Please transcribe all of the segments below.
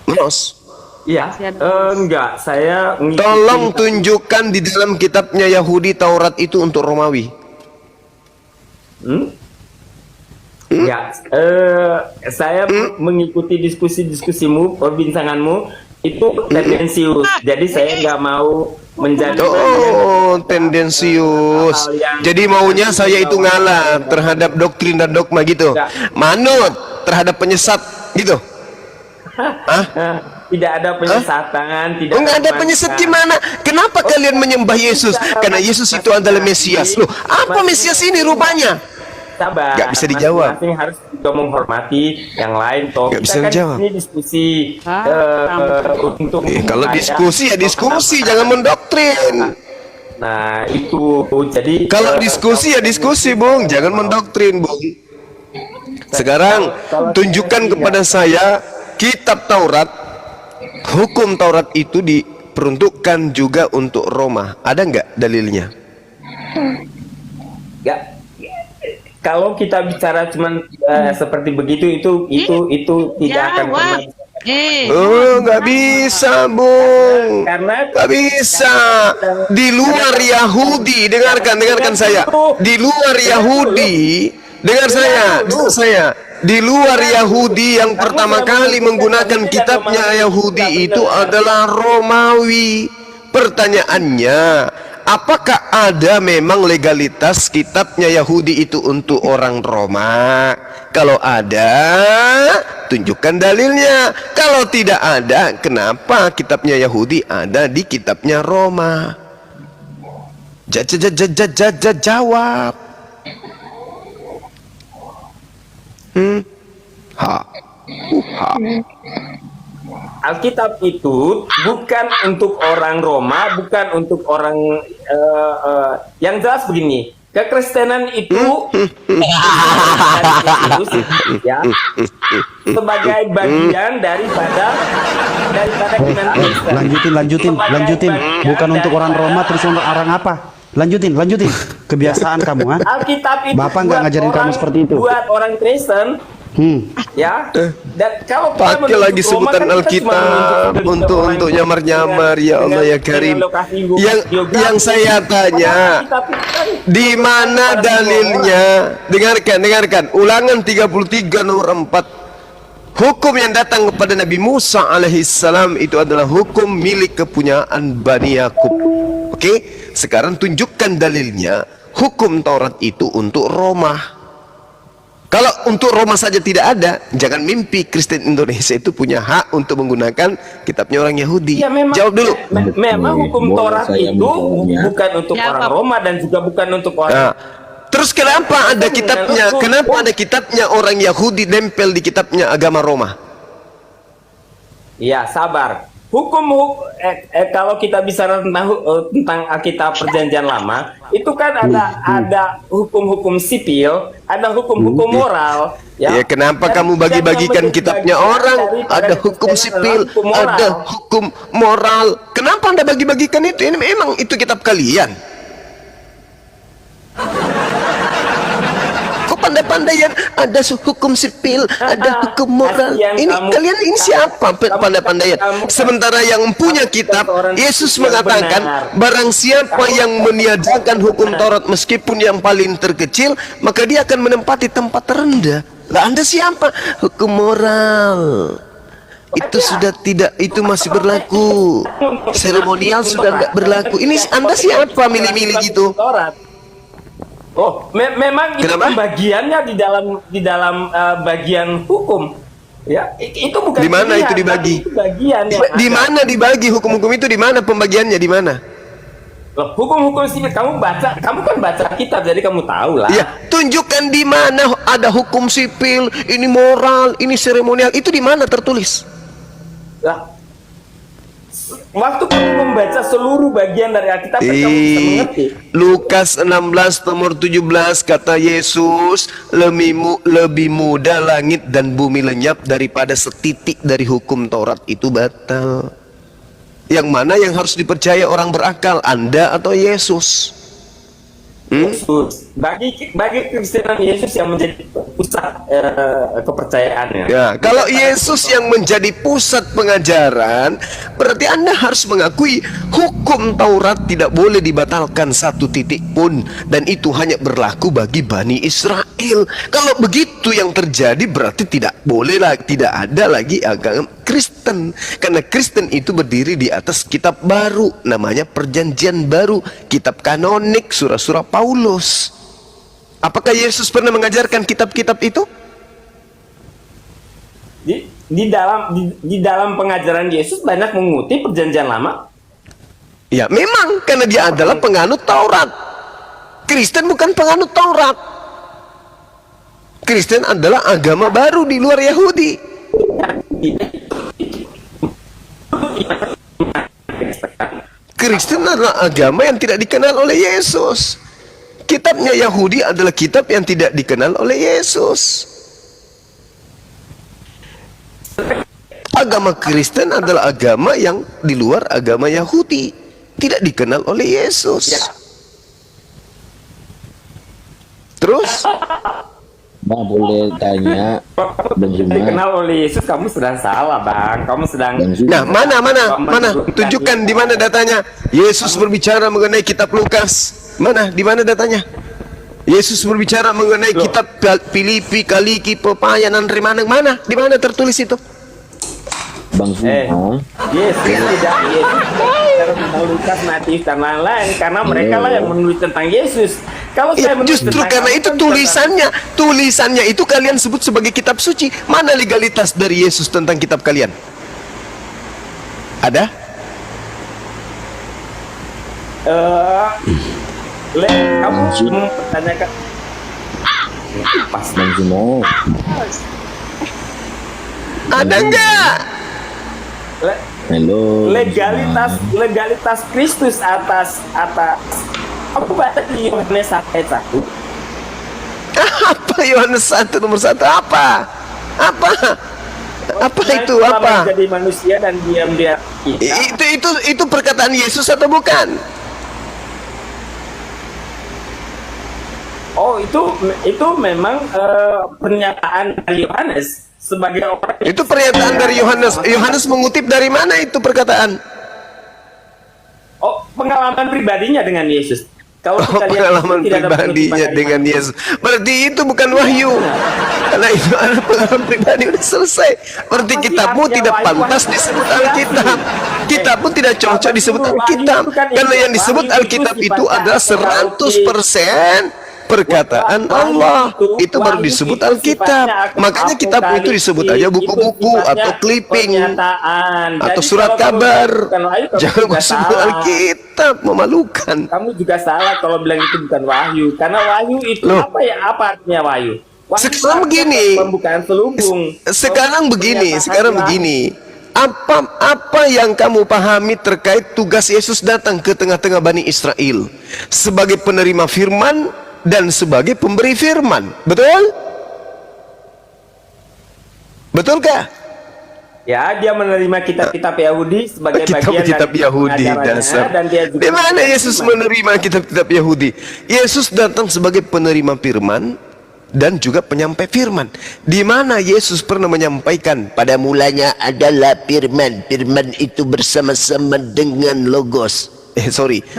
Mas, Iya, enggak, saya tolong ngikutin. tunjukkan di dalam kitabnya Yahudi Taurat itu untuk Romawi. Hmm? Enggak, saya mengikuti diskusi-diskusimu, perbincanganmu itu tendensius. Jadi saya nggak mau menjadi Oh, tendensius. hal yang Jadi maunya saya itu ngalah terhadap doktrin dan dogma gitu. enggak. Manut terhadap penyesat gitu. Hah? Tidak ada penyesatan, tidak Oh, nggak ada penyesat gimana? Kenapa kalian menyembah Yesus? Karena Yesus itu adalah Mesias. Loh, apa Mesias ini rupanya? Sabar, Nggak bisa dijawab. masing-masing harus juga menghormati yang lain. Toh Nggak kita bisa kan dijawab. ini diskusi untuk Kalau memperkaya diskusi ya diskusi, kenapa. jangan mendoktrin. Nah itu jadi Kalau diskusi ya diskusi, Bung, jangan mendoktrin, Bung. Sekarang tunjukkan kepada saya kitab Taurat, hukum Taurat itu diperuntukkan juga untuk Roma. Ada nggak dalilnya? ya, kalau kita bicara cuman seperti begitu itu tidak akan pernah. Oh, nggak bisa, Bung. Karena Nggak bisa. Di luar Yahudi, dengarkan saya. Di luar Yahudi, dengar saya. Di luar Yahudi yang pertama kali menggunakan kitabnya Yahudi itu adalah Romawi. Pertanyaannya, apakah ada memang legalitas kitabnya Yahudi itu untuk orang Roma? Kalau ada, tunjukkan dalilnya. Kalau tidak ada, kenapa kitabnya Yahudi ada di kitabnya Roma? Jawab. Ha. Alkitab itu bukan untuk orang Roma, bukan untuk orang yang jelas begini. Kekristenan itu ya sebagai bagian daripada iman Kristen. Lanjutin. Bukan untuk orang Roma, terus untuk orang apa? Lanjutin. Kebiasaan kamu, ha? Alkitab itu Bapak nggak buat ngajarin kamu seperti itu. Buat orang Kristen, ya. Dan kalau kita Pakai lagi menunjuk Roma, sebutan kan kita cuma Alkitab menunjuk orang untuk nyamar-nyamar, ya Allah ya Karim. Yang saya tanya, di mana dalilnya? Dengarkan. Ulangan 33 nomor 4. Hukum yang datang kepada Nabi Musa alaihissalam itu adalah hukum milik kepunyaan Bani Yakub. Oke? Sekarang tunjukkan dalilnya. Hukum Taurat itu untuk Roma. Kalau untuk Roma saja tidak ada, jangan mimpi Kristen Indonesia itu punya hak untuk menggunakan kitabnya orang Yahudi. Ya, memang, Jawab dulu. Memang hukum Taurat itu bukan untuk orang Roma dan juga bukan untuk orang. Nah, terus kenapa ada kitabnya? Kenapa ada kitabnya orang Yahudi nempel di kitabnya agama Roma? Ya, sabar. Kalau kita bicara tentang Alkitab Perjanjian Lama, itu kan ada hukum-hukum sipil, ada hukum-hukum moral. Ya, kenapa kamu bagi-bagikan kitabnya orang? Ada hukum sipil, ada hukum moral. Kenapa Anda bagi-bagikan itu? Ini memang itu kitab kalian. Pandai-pandaian, ada hukum sipil, ada hukum moral. Ini kalian ini siapa pandai-pandaian? Sementara yang punya kitab, Yesus mengatakan, barang siapa yang meniadakan hukum Taurat meskipun yang paling terkecil, maka dia akan menempati tempat terendah. Lah Anda siapa? Hukum moral. Itu sudah tidak, itu masih berlaku. Seremonial sudah nggak berlaku. Ini Anda siapa milih-milih gitu? Oh, memang itu bagiannya di dalam bagian hukum. Ya, itu bukan. Di mana itu dibagi? Itu bagian di mana dibagi hukum-hukum itu? Di mana pembagiannya? Di mana? Loh, hukum-hukum sipil kamu kan baca kitab, jadi kamu tahu lah. Ya, tunjukkan di mana ada hukum sipil, ini moral, ini seremonial. Itu di mana tertulis? Lah, waktu kamu membaca seluruh bagian dari Alkitab, kamu bisa mengerti. Lukas 16 nomor 17 kata Yesus, lebih mudah langit dan bumi lenyap daripada setitik dari hukum Taurat itu batal. Yang mana yang harus dipercaya orang berakal, Anda atau Yesus? Yesus. Bagi Kristenan, Yesus yang menjadi pusat kepercayaannya. Ya, kalau Yesus yang menjadi pusat pengajaran, berarti Anda harus mengakui hukum Taurat tidak boleh dibatalkan satu titik pun, dan itu hanya berlaku bagi Bani Israel. Kalau begitu yang terjadi, berarti tidak boleh lagi, tidak ada lagi agama Kristen, karena Kristen itu berdiri di atas kitab baru, namanya Perjanjian Baru, kitab kanonik, surah-surah Paulus. Apakah Yesus pernah mengajarkan kitab-kitab itu? Di dalam pengajaran Yesus banyak mengutip Perjanjian Lama. Ya, memang karena dia adalah penganut Taurat. Kristen bukan penganut Taurat. Kristen adalah agama baru di luar Yahudi. Kristen adalah agama yang tidak dikenal oleh Yesus. Kitabnya Yahudi adalah kitab yang tidak dikenal oleh Yesus. Agama Kristen adalah agama yang di luar agama Yahudi, tidak dikenal oleh Yesus. Terus Bang, boleh tanya? Dikenal oleh Yesus, kamu sedang salah, Bang. Kamu sedang. nah, mana? Tunjukkan di mana datanya. Yesus berbicara mengenai kitab Lukas. Mana? Di mana datanya? Yesus berbicara mengenai kitab Filipi, Kaliki, Pepayanan, Remaneng. Mana? Di mana tertulis itu? Bang Zuma. Yesus tidak tentang Lukas, Matius dan lain-lain, karena mereka lah yang menulis tentang Yesus. Kalau Ya, saya menulis justru tentang karena kamu, itu kan tulisannya itu kalian sebut sebagai kitab suci. Mana legalitas dari Yesus tentang kitab kalian? Ada? kamu mempertanyakan pas Bang Zuma. Ada enggak? Halo. legalitas Kristus atas aku baca di Yohanes 1:1. Apa Yohanes 1 nomor 1 apa? Apa itu Telah apa? menjadi manusia dan diam di kita. Itu perkataan Yesus atau bukan? Oh, itu memang pernyataan dari Yohanes sebagai orang. Itu pernyataan dari Yohanes. Yohanes mengutip dari mana itu perkataan? Oh, pengalaman pribadinya dengan Yesus. Kalau kita lihat Pengalaman itu tidak ada pribadinya penutipan dengan dari Yesus. Berarti itu bukan wahyu. Karena itu adalah pengalaman pribadi, udah selesai. Berarti kitabmu tidak pantas disebut Alkitab. Kitabmu tidak cocok disebut Alkitab. Karena yang disebut Alkitab itu adalah 100% perkataan Allah. Itu baru disebut Alkitab. Makanya kitab itu disebut aja buku-buku atau clipping atau surat kabar. Jangan disebut Alkitab, memalukan. Kamu juga salah kalau bilang itu bukan wahyu. Karena wahyu itu Loh. apa ya? Apa artinya wahyu? Wahyu Sekarang itu begini. pembukaan selubung. Sekarang begini. Apa yang kamu pahami terkait tugas Yesus datang ke tengah-tengah Bani Israel sebagai penerima firman dan sebagai pemberi firman? Betul? Betulkah? Ya, dia menerima kitab-kitab Yahudi sebagai bagian Kitab-kitab dari Yahudi pengajarannya, dasar. dan dia juga Di mana Yesus menerima kitab-kitab Yahudi? Yesus datang sebagai penerima firman dan juga penyampai firman. Di mana Yesus pernah menyampaikan pada mulanya adalah firman. Firman itu bersama-sama dengan logos.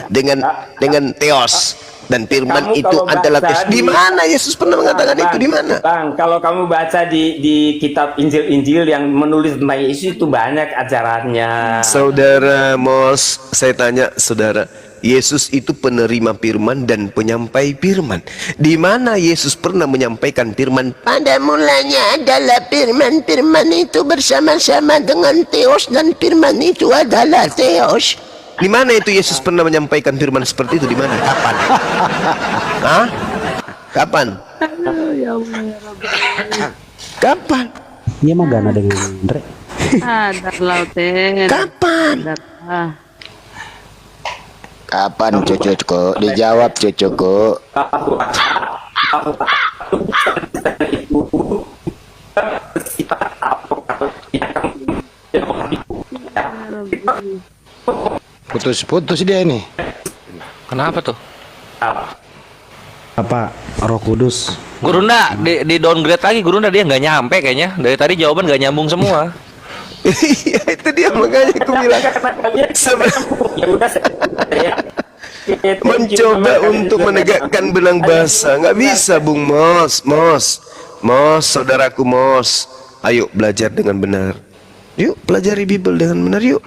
Dengan theos. Dan firman Kamu itu kalau adalah baca theos. Di mana Yesus pernah mengatakan itu? Di mana? Bang, kalau kamu baca di kitab Injil-Injil yang menulis tentang Yesus itu banyak ajarannya. Saudara Mos, saya tanya saudara, Yesus itu penerima firman dan penyampai firman. Di mana Yesus pernah menyampaikan firman? Pada mulanya adalah firman. Firman itu bersama-sama dengan theos dan firman itu adalah theos. Di mana itu Yesus pernah menyampaikan firman seperti itu? Di mana? Kapan? Hah? Kapan? Kapan? Iya mah gana dengan Andre. Ada lauten. Kapan? Kapan cucuku? Dijawab cucuku. Putus-putus dia ini. Kenapa tuh? Apa Roh Kudus? Gurunda di downgrade lagi, Gurunda dia nggak nyampe kayaknya. Dari tadi jawaban nggak nyambung semua. Iya itu dia makanya aku bilang Karena kalian ya udah saya mencoba untuk menegakkan benang basa nggak bisa Bung Mos, saudaraku Mos, ayo belajar dengan benar, yuk pelajari Bible dengan benar yuk,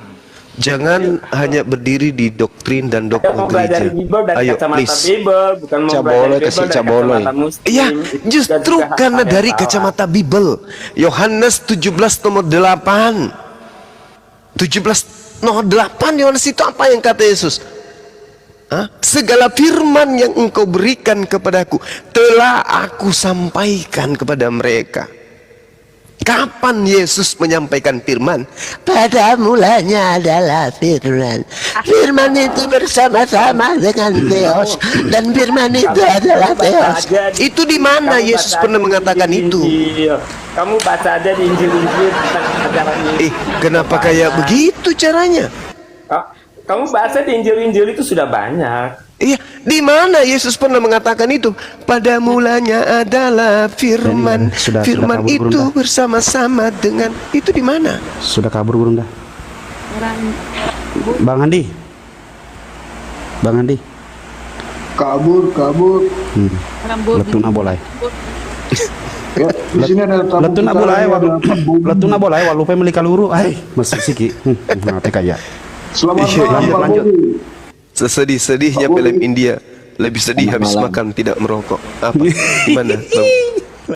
jangan hanya berdiri di doktrin dan mau dogma belajar gereja. Bible dari Ayo kacamata please. Bible, bukan mau Caboloy, belajar Bible kasih dari caboloy. kacamata Muslim. Iya, Itu justru juga hal karena yang dari salah. kacamata Bible. Yohanes 17 nomor 8. 17 nomor 8 Yohanes itu apa yang kata Yesus? Hah? Segala firman yang engkau berikan kepadaku telah aku sampaikan kepada mereka. Kapan Yesus menyampaikan firman? Pada mulanya adalah firman. Firman itu bersama-sama dengan Theos, dan firman itu adalah Theos. Itu di mana Kamu Yesus baca pernah aja di mengatakan itu? Injil. Kamu baca aja di Injil tentang ajaran Yesus. Kenapa kayak begitu caranya? Kamu baca di Injil itu sudah banyak. Iya, di mana Yesus pernah mengatakan itu? Pada mulanya adalah firman. Sudah Firman kabur, itu Gurunda. bersama-sama dengan itu di mana? Sudah kabur Gurunda. Orang Bang Andi. Kabur. orang bodoh. Letuna boleh. Ya, di sini ada tamu Letuna kita boleh lagi, walu. ada tamu. Letuna boleh walu pe meli kaluru. Ai, masih siki. Nanti kaya. Selamat Iya, malam lanjut, Pak lanjut. Bobi. Sesedih-sedihnya film India. Lebih sedih habis makan tidak merokok. Apa? Gimana? Bang?